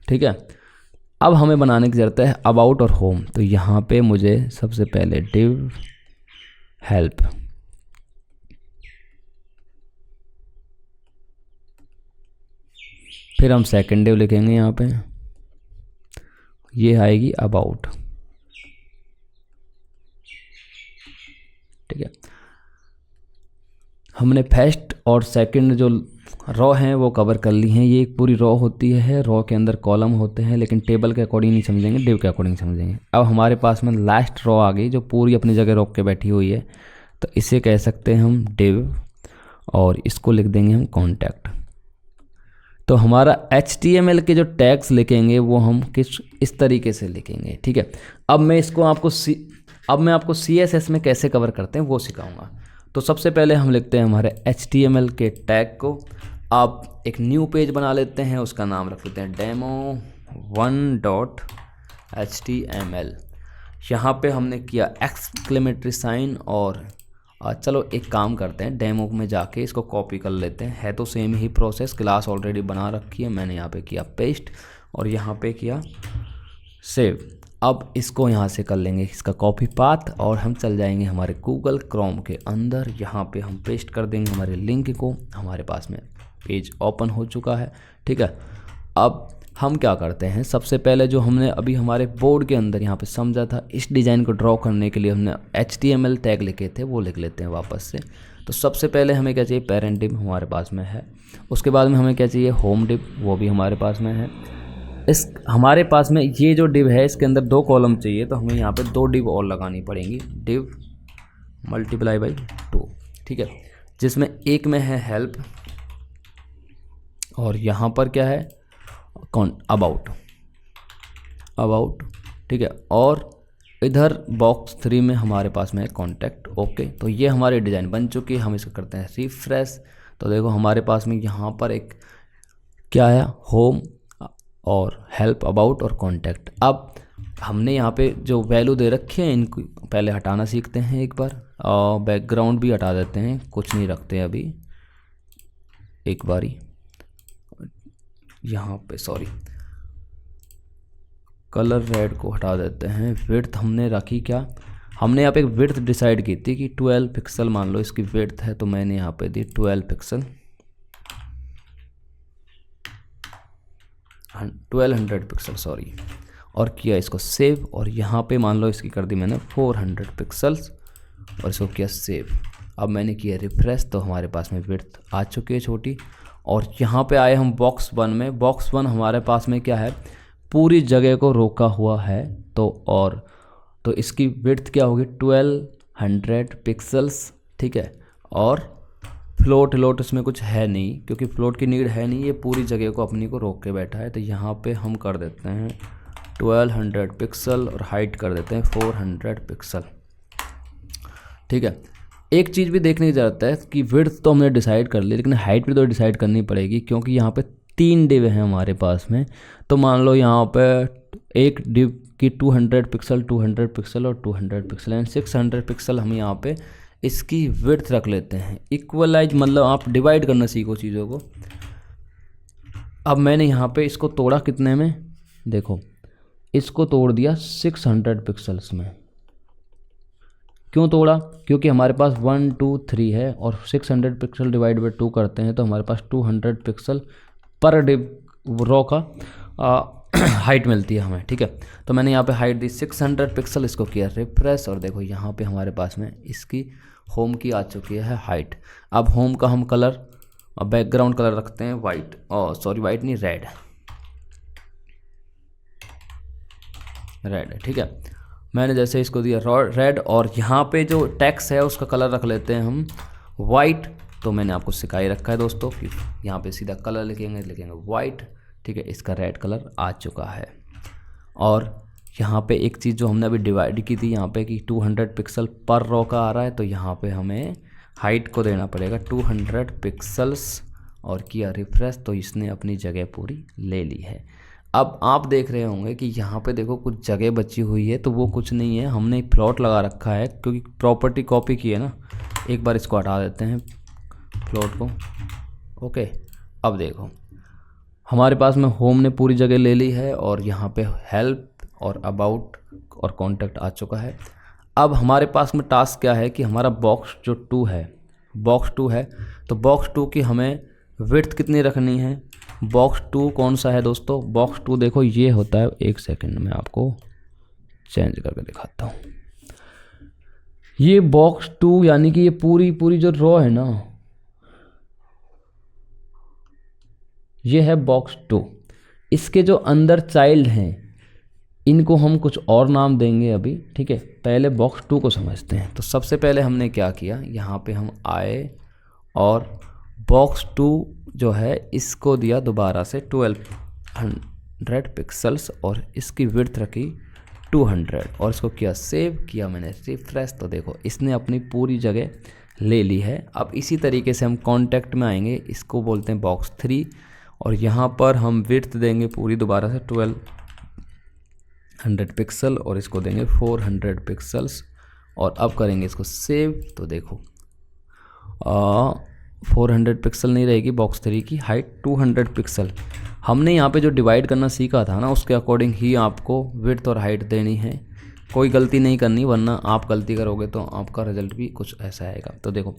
ठीक है, अब हमें बनाने की ज़रूरत है अबाउट और होम। तो यहाँ पे मुझे सबसे पहले डिव हेल्प, फिर हम सेकंड डिव लिखेंगे यहाँ पे, ये आएगी अबाउट। ठीक है, हमने फर्स्ट और सेकंड जो रॉ हैं वो कवर कर ली हैं। ये एक पूरी रॉ होती है, रॉ के अंदर कॉलम होते हैं, लेकिन टेबल के अकॉर्डिंग नहीं समझेंगे, डिव के अकॉर्डिंग समझेंगे। अब हमारे पास में लास्ट रॉ आ गई जो पूरी अपनी जगह रोक के बैठी हुई है, तो इसे कह सकते हैं हम डिव, और इसको लिख देंगे हम कॉन्टैक्ट। तो हमारा HTML के जो टैग्स लिखेंगे वो हम इस तरीके से लिखेंगे। ठीक है, अब मैं आपको CSS में कैसे कवर करते हैं वो सिखाऊंगा। तो सबसे पहले हम लिखते हैं हमारे HTML के टैग को। आप एक न्यू पेज बना लेते हैं, उसका नाम रख लेते हैं demo1.html। यहाँ पे हमने किया एक्सक्लेमेटरी साइन, और चलो एक काम करते हैं, डेमो में जाके इसको कॉपी कर लेते हैं। है तो सेम ही प्रोसेस, क्लास ऑलरेडी बना रखी है, मैंने यहाँ पे किया पेस्ट और यहाँ पे किया सेव। अब इसको यहाँ से कर लेंगे इसका कॉपी पाथ, और हम चल जाएंगे हमारे गूगल क्रोम के अंदर। यहाँ पे हम पेस्ट कर देंगे हमारे लिंक को। हमारे पास में पेज ओपन हो चुका है। ठीक है, अब हम क्या करते हैं, सबसे पहले जो हमने अभी हमारे बोर्ड के अंदर यहाँ पे समझा था, इस डिज़ाइन को ड्रॉ करने के लिए हमने HTML टैग लिखे थे, वो लिख लेते हैं वापस से। तो सबसे पहले हमें क्या चाहिए, पेरेंट डिव हमारे पास में है। उसके बाद में हमें क्या चाहिए, होम डिव, वो भी हमारे पास में है। हमारे पास में ये जो डिव है इसके अंदर 2 कॉलम चाहिए, तो हमें यहाँ पे 2 डिव और लगानी पड़ेंगी, डिव मल्टीप्लाई बाई 2। ठीक है, जिसमें एक में है हेल्प और यहाँ पर क्या है, अबाउट। ठीक है, और इधर बॉक्स 3 में हमारे पास में है कॉन्टैक्ट। ओके, तो ये हमारी डिज़ाइन बन चुकी है। हम इसको करते हैं रिफ्रेश। तो देखो हमारे पास में यहाँ पर एक क्या है, होम और हेल्प, अबाउट और कॉन्टैक्ट। अब हमने यहाँ पे जो वैल्यू दे रखी है इनको पहले हटाना सीखते हैं एक बार, और बैकग्राउंड भी हटा देते हैं, कुछ नहीं रखते अभी एक बारी। यहाँ पे सॉरी, कलर रेड को हटा देते हैं। विड्थ हमने रखी क्या, हमने यहाँ पे एक विड्थ डिसाइड की थी कि 12 पिक्सल मान लो इसकी विड्थ है, तो मैंने यहाँ पे दी 12 पिक्सल, 1200 पिक्सल सॉरी, और किया इसको सेव। और यहाँ पे मान लो इसकी कर दी मैंने 400 पिक्सल्स और इसको किया सेव। अब मैंने किया रिफ्रेश, तो हमारे पास में विड्थ आ चुकी है छोटी। और यहाँ पे आए हम बॉक्स 1 में। बॉक्स 1 हमारे पास में क्या है, पूरी जगह को रोका हुआ है, तो इसकी विड्थ क्या होगी, 1200 पिक्सल्स। ठीक है, और फ्लोट इसमें कुछ है नहीं, क्योंकि फ्लोट की नीड है नहीं, ये पूरी जगह को अपनी को रोक के बैठा है। तो यहाँ पे हम कर देते हैं 1200 पिक्सल और हाइट कर देते हैं 400 पिक्सल। ठीक है, एक चीज़ भी देखने की ज़रूरत है कि विड्थ तो हमने डिसाइड कर ली, लेकिन हाइट भी तो डिसाइड करनी पड़ेगी, क्योंकि यहाँ पे 3 डिव हैं हमारे पास में। तो मान लो यहाँ पे एक डिव की 200 पिक्सल, 200 पिक्सल और 200 पिक्सल एंड 600 पिक्सल हम यहाँ पे इसकी विड्थ रख लेते हैं। इक्वलाइज मतलब आप डिवाइड करना सीखो चीज़ों को। अब मैंने यहाँ पे इसको तोड़ा कितने में, देखो इसको तोड़ दिया 600 पिक्सल्स में। क्यों तोड़ा, क्योंकि हमारे पास 1 2 3 है और 600 पिक्सल डिवाइड बाई 2 करते हैं तो हमारे पास 200 पिक्सल पर डिव रॉ का हाइट मिलती है हमें। ठीक है, तो मैंने यहाँ पे हाइट दी 600 पिक्सल, इसको किया रिफ्रेश, और देखो यहाँ पे हमारे पास में इसकी होम की आ चुकी है हाइट। अब होम का हम कलर और बैकग्राउंड कलर रखते हैं वाइट, सॉरी वाइट नहीं, रेड। ठीक है, मैंने जैसे इसको दिया रेड, और यहाँ पे जो टेक्स्ट है उसका कलर रख लेते हैं हम वाइट। तो मैंने आपको सिखाई रखा है दोस्तों कि यहाँ पे सीधा कलर लिखेंगे वाइट। ठीक है, इसका रेड कलर आ चुका है। और यहाँ पे एक चीज़ जो हमने अभी डिवाइड की थी यहाँ पे कि 200 पिक्सल पर रो का आ रहा है, तो यहाँ पे हमें हाइट को देना पड़ेगा 200 पिक्सल्स और किया रिफ्रेश, तो इसने अपनी जगह पूरी ले ली है। अब आप देख रहे होंगे कि यहाँ पे देखो कुछ जगह बची हुई है, तो वो कुछ नहीं है, हमने प्लॉट लगा रखा है क्योंकि प्रॉपर्टी कॉपी की है ना। एक बार इसको हटा देते हैं प्लॉट को। ओके, अब देखो हमारे पास में होम ने पूरी जगह ले ली है और यहाँ पे हेल्प और अबाउट और कॉन्टैक्ट आ चुका है। अब हमारे पास में टास्क क्या है कि हमारा बॉक्स जो 2 है, बॉक्स 2 है, तो बॉक्स 2 की हमें विड्थ कितनी रखनी है। बॉक्स 2 कौन सा है दोस्तों, बॉक्स 2 देखो ये होता है, एक सेकंड में आपको चेंज करके दिखाता हूँ। ये बॉक्स 2 यानी कि ये पूरी जो रो है ना, ये है बॉक्स 2। इसके जो अंदर चाइल्ड हैं इनको हम कुछ और नाम देंगे अभी, ठीक है। पहले बॉक्स 2 को समझते हैं। तो सबसे पहले हमने क्या किया, यहाँ पे हम आए और बॉक्स 2 जो है इसको दिया दोबारा से 1200 पिक्सल्स और इसकी विड्थ रखी 200 और इसको किया सेव, किया मैंने रिफ्रेश। तो देखो इसने अपनी पूरी जगह ले ली है। अब इसी तरीके से हम कॉन्टैक्ट में आएंगे, इसको बोलते हैं बॉक्स 3 और यहाँ पर हम विड्थ देंगे पूरी दोबारा से 1200 पिक्सल और इसको देंगे 400 पिक्सल्स और अब करेंगे इसको सेव। तो देखो 400 पिक्सल नहीं रहेगी बॉक्स 3 की, हाइट 200 पिक्सल। हमने यहाँ पे जो डिवाइड करना सीखा था ना उसके अकॉर्डिंग ही आपको विड्थ और हाइट देनी है, कोई गलती नहीं करनी, वरना आप गलती करोगे तो आपका रिजल्ट भी कुछ ऐसा आएगा। तो देखो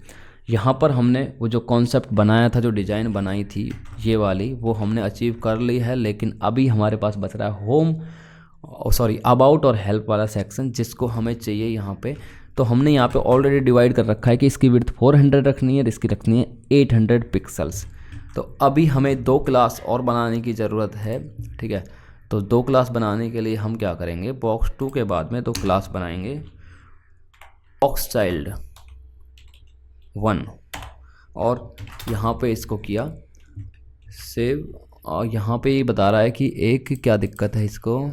यहाँ पर हमने वो जो कॉन्सेप्ट बनाया था, जो डिज़ाइन बनाई थी ये वाली, वो हमने अचीव कर ली है। लेकिन अभी हमारे पास बच रहा है होम अबाउट और हेल्प वाला सेक्शन, जिसको हमें चाहिए यहाँ पे। तो हमने यहाँ पे ऑलरेडी डिवाइड कर रखा है कि इसकी विड्थ 400 रखनी है और इसकी रखनी है 800 पिक्सल्स। तो अभी हमें 2 क्लास और बनाने की ज़रूरत है, ठीक है। तो 2 क्लास बनाने के लिए हम क्या करेंगे, बॉक्स 2 के बाद में 2 क्लास बनाएंगे, बॉक्स चाइल्ड 1 और यहाँ पे इसको किया सेव। और यहाँ पे ये बता रहा है कि एक क्या दिक्कत है, इसको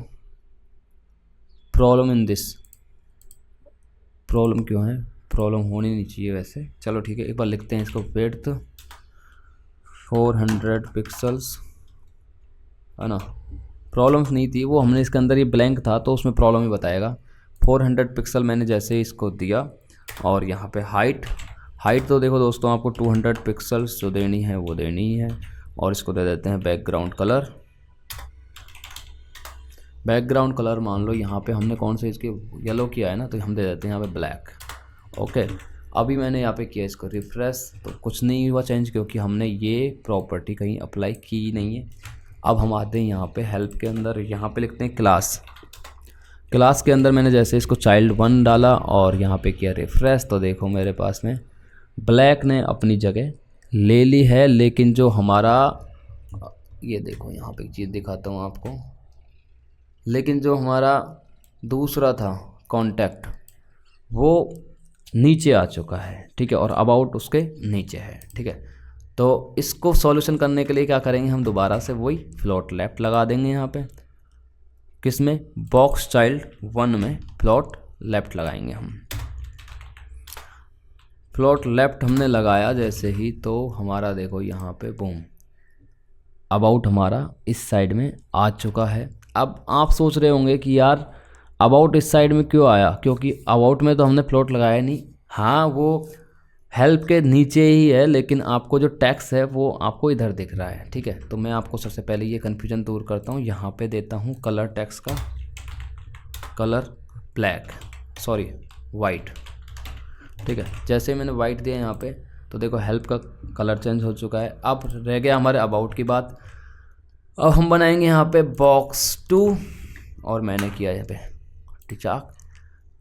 प्रॉब्लम इन दिस, प्रॉब्लम क्यों है, प्रॉब्लम होनी नहीं चाहिए वैसे, चलो ठीक है। एक बार लिखते हैं इसको, विड्थ 400 पिक्सल्स है ना, प्रॉब्लम्स नहीं थी वो, हमने इसके अंदर ये ब्लैंक था तो उसमें प्रॉब्लम ही बताएगा। 400 पिक्सल मैंने जैसे ही इसको दिया और यहाँ पे हाइट तो देखो दोस्तों आपको 200 पिक्सल्स जो देनी है वो देनी है और इसको दे देते हैं बैकग्राउंड कलर। बैकग्राउंड कलर मान लो यहाँ पे हमने कौन से इसके येलो किया है ना, तो हम दे देते हैं यहाँ पे ब्लैक। ओके, अभी मैंने यहाँ पे किया इसको रिफ्रेश, तो कुछ नहीं हुआ चेंज क्योंकि हमने ये प्रॉपर्टी कहीं अप्लाई की नहीं है। अब हम आते हैं यहाँ पे हेल्प के अंदर, यहाँ पे लिखते हैं क्लास के अंदर मैंने जैसे इसको चाइल्ड 1 डाला और यहाँ पे किया रिफ्रेश, तो देखो मेरे पास में ब्लैक ने अपनी जगह ले ली है। लेकिन जो हमारा, ये देखो यहाँ पे एक चीज़ दिखाता हूँ आपको, लेकिन जो हमारा दूसरा था कॉन्टैक्ट वो नीचे आ चुका है, ठीक है, और अबाउट उसके नीचे है, ठीक है। तो इसको सॉल्यूशन करने के लिए क्या करेंगे, हम दोबारा से वही फ्लोट लेफ्ट लगा देंगे यहाँ पे, किसमें, बॉक्स चाइल्ड 1 में फ्लोट लेफ्ट लगाएंगे हम। फ्लोट लेफ्ट हमने लगाया जैसे ही, तो हमारा देखो यहाँ पे बूम, अबाउट हमारा इस साइड में आ चुका है। अब आप सोच रहे होंगे कि यार अबाउट इस साइड में क्यों आया, क्योंकि अबाउट में तो हमने फ्लोट लगाया नहीं। हाँ, वो हेल्प के नीचे ही है, लेकिन आपको जो टेक्स्ट है वो आपको इधर दिख रहा है, ठीक है। तो मैं आपको सबसे पहले ये कन्फ्यूजन दूर करता हूँ, यहाँ पे देता हूँ कलर टेक्स्ट का कलर वाइट, ठीक है। जैसे मैंने वाइट दिया यहाँ पे, तो देखो हेल्प का कलर चेंज हो चुका है। अब रह गया हमारे अबाउट की बात। अब हम बनाएंगे यहाँ पे बॉक्स 2 और मैंने किया यहाँ पे टिचाक।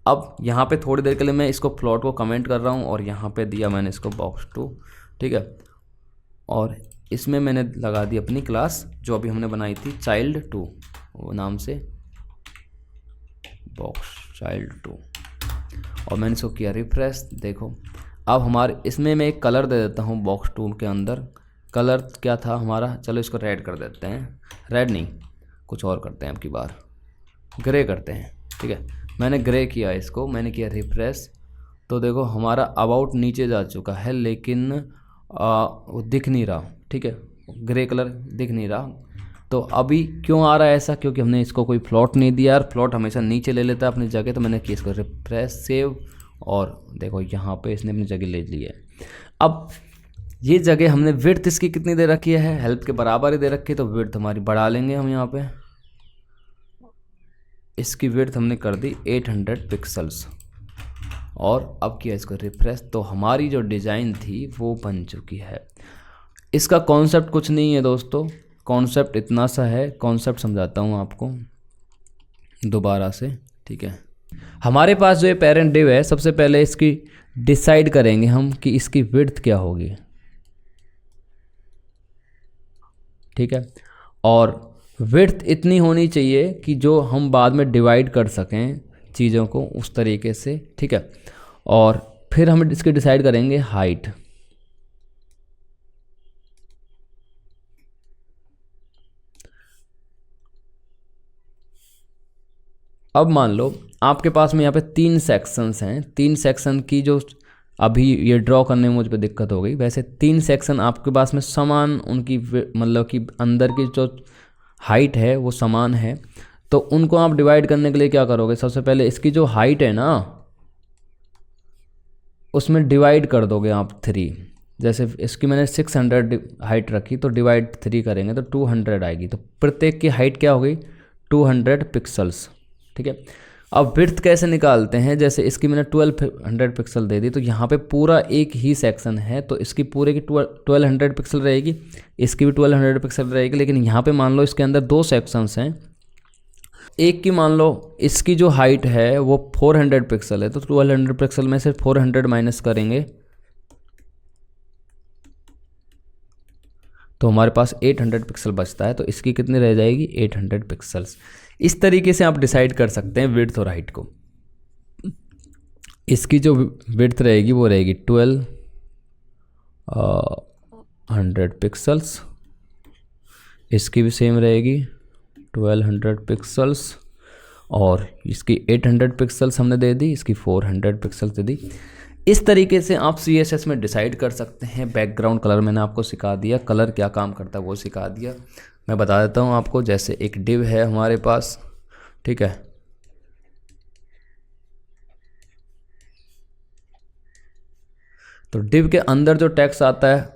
अब यहाँ पे थोड़ी देर के लिए मैं इसको प्लॉट को कमेंट कर रहा हूँ और यहाँ पे दिया मैंने इसको बॉक्स 2, ठीक है। और इसमें मैंने लगा दी अपनी क्लास जो अभी हमने बनाई थी चाइल्ड 2 वो नाम से, बॉक्स चाइल्ड 2, और मैंने इसको किया रिफ्रेश। देखो अब हमारे इसमें मैं एक कलर दे देता हूँ बॉक्स 2 के अंदर। कलर क्या था हमारा, चलो इसको रेड कर देते हैं, रेड नहीं कुछ और करते हैं, अब की बार ग्रे करते हैं, ठीक है। मैंने ग्रे किया इसको, मैंने किया रिफ्रेश, तो देखो हमारा अबाउट नीचे जा चुका है, लेकिन वो दिख नहीं रहा, ठीक है, ग्रे कलर दिख नहीं रहा। तो अभी क्यों आ रहा है ऐसा, क्योंकि हमने इसको कोई फ्लोट नहीं दिया, और फ्लोट हमेशा नीचे ले लेता है अपनी जगह। तो मैंने किया इसको रिफ्रेश सेव, और देखो यहाँ पे इसने अपनी जगह ले ली है। अब ये जगह हमने विड्थ इसकी कितनी दे रखी है, हेल्प के बराबर ही दे रखी है, तो विड्थ हमारी बढ़ा लेंगे हम यहाँ पे। इसकी विड्थ हमने कर दी 800 पिक्सल्स, और अब किया इसको रिफ्रेश, तो हमारी जो डिज़ाइन थी वो बन चुकी है। इसका कॉन्सेप्ट कुछ नहीं है दोस्तों, कॉन्सेप्ट इतना सा है। कॉन्सेप्ट समझाता हूँ आपको दोबारा से, ठीक है। हमारे पास जो ये पेरेंट डिव है, सबसे पहले इसकी डिसाइड करेंगे हम कि इसकी विड्थ क्या होगी, ठीक है। और विड्थ इतनी होनी चाहिए कि जो हम बाद में डिवाइड कर सकें चीज़ों को उस तरीके से, ठीक है। और फिर हम इसकी डिसाइड करेंगे हाइट। अब मान लो आपके पास में यहाँ पे 3 सेक्शंस हैं। 3 सेक्शन की जो अभी ये ड्रॉ करने में मुझ पे दिक्कत हो गई, वैसे 3 सेक्शन आपके पास में समान उनकी मतलब कि अंदर की जो हाइट है वो समान है। तो उनको आप डिवाइड करने के लिए क्या करोगे, सबसे पहले इसकी जो हाइट है ना उसमें डिवाइड कर दोगे आप 3। जैसे इसकी मैंने 600 हाइट रखी, तो डिवाइड 3 करेंगे तो 200 आएगी। तो प्रत्येक की हाइट क्या हो गई, 200 पिक्सल्स, ठीक है। अब विड्थ कैसे निकालते हैं, जैसे इसकी मैंने 1200 पिक्सल दे दी, तो यहाँ पे पूरा एक ही सेक्शन है, तो इसकी पूरे की 1200 पिक्सल रहेगी, इसकी भी 1200 पिक्सल रहेगी। लेकिन यहाँ पे मान लो इसके अंदर 2 सेक्शंस हैं, एक की मान लो इसकी जो हाइट है वो 400 पिक्सल है, तो 1200 पिक्सल में से 400 माइनस करेंगे तो हमारे पास 800 पिक्सल बचता है। तो इसकी कितनी रह जाएगी, 800 पिक्सल्स। इस तरीके से आप डिसाइड कर सकते हैं विड्थ और हाइट को। इसकी जो विड्थ रहेगी वो रहेगी 1200 पिक्सल्स, इसकी भी सेम रहेगी 1200 पिक्सल्स, और इसकी 800 पिक्सल्स हमने दे दी, इसकी 400 पिक्सल्स दे दी। इस तरीके से आप CSS में डिसाइड कर सकते हैं। बैकग्राउंड कलर मैंने आपको सिखा दिया, कलर क्या काम करता है वो सिखा दिया। मैं बता देता हूँ आपको, जैसे एक डिव है हमारे पास, ठीक है। तो डिव के अंदर जो टेक्स्ट आता है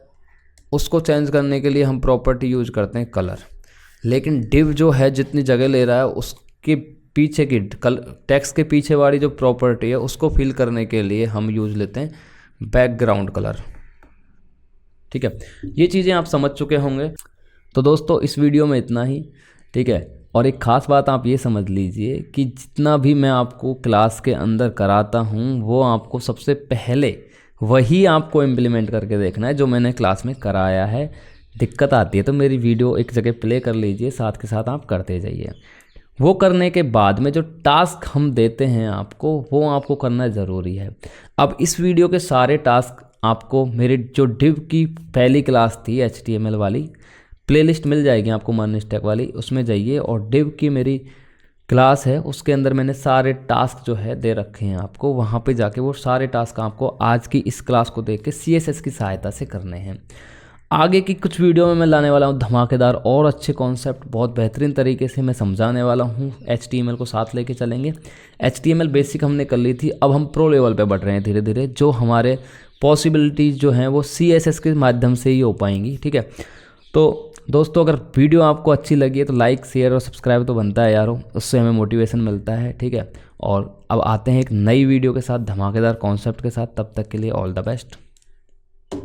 उसको चेंज करने के लिए हम प्रॉपर्टी यूज करते हैं कलर। लेकिन डिव जो है जितनी जगह ले रहा है उसके पीछे की टेक्स्ट के पीछे वाली जो प्रॉपर्टी है उसको फिल करने के लिए हम यूज लेते हैं बैकग्राउंड कलर, ठीक है। ये चीज़ें आप समझ चुके होंगे। तो दोस्तों इस वीडियो में इतना ही, ठीक है। और एक ख़ास बात आप ये समझ लीजिए कि जितना भी मैं आपको क्लास के अंदर कराता हूँ वो आपको सबसे पहले वही आपको इम्प्लीमेंट करके देखना है जो मैंने क्लास में कराया है। दिक्कत आती है तो मेरी वीडियो एक जगह प्ले कर लीजिए, साथ के साथ आप करते जाइए। वो करने के बाद में जो टास्क हम देते हैं आपको, वो आपको करना ज़रूरी है। अब इस वीडियो के सारे टास्क आपको मेरे जो डिव की पहली क्लास थी HTML वाली प्लेलिस्ट मिल जाएगी आपको, मन स्टैक वाली, उसमें जाइए और डिव की मेरी क्लास है उसके अंदर मैंने सारे टास्क जो है दे रखे हैं आपको। वहाँ पे जाके वो सारे टास्क आपको आज की इस क्लास को देख के CSS की सहायता से करने हैं। आगे की कुछ वीडियो में मैं लाने वाला हूँ धमाकेदार और अच्छे कॉन्सेप्ट, बहुत बेहतरीन तरीके से मैं समझाने वाला हूँ। HTML को साथ लेके चलेंगे। HTML बेसिक हमने कर ली थी, अब हम प्रो लेवल पे बढ़ रहे हैं धीरे धीरे। जो हमारे पॉसिबिलिटीज़ जो हैं वो CSS के माध्यम से ही हो पाएंगी, ठीक है। तो दोस्तों अगर वीडियो आपको अच्छी लगी है तो लाइक शेयर और सब्सक्राइब तो बनता है यारों, उससे हमें मोटिवेशन मिलता है, ठीक है। और अब आते हैं एक नई वीडियो के साथ, धमाकेदार कॉन्सेप्ट के साथ। तब तक के लिए ऑल द बेस्ट।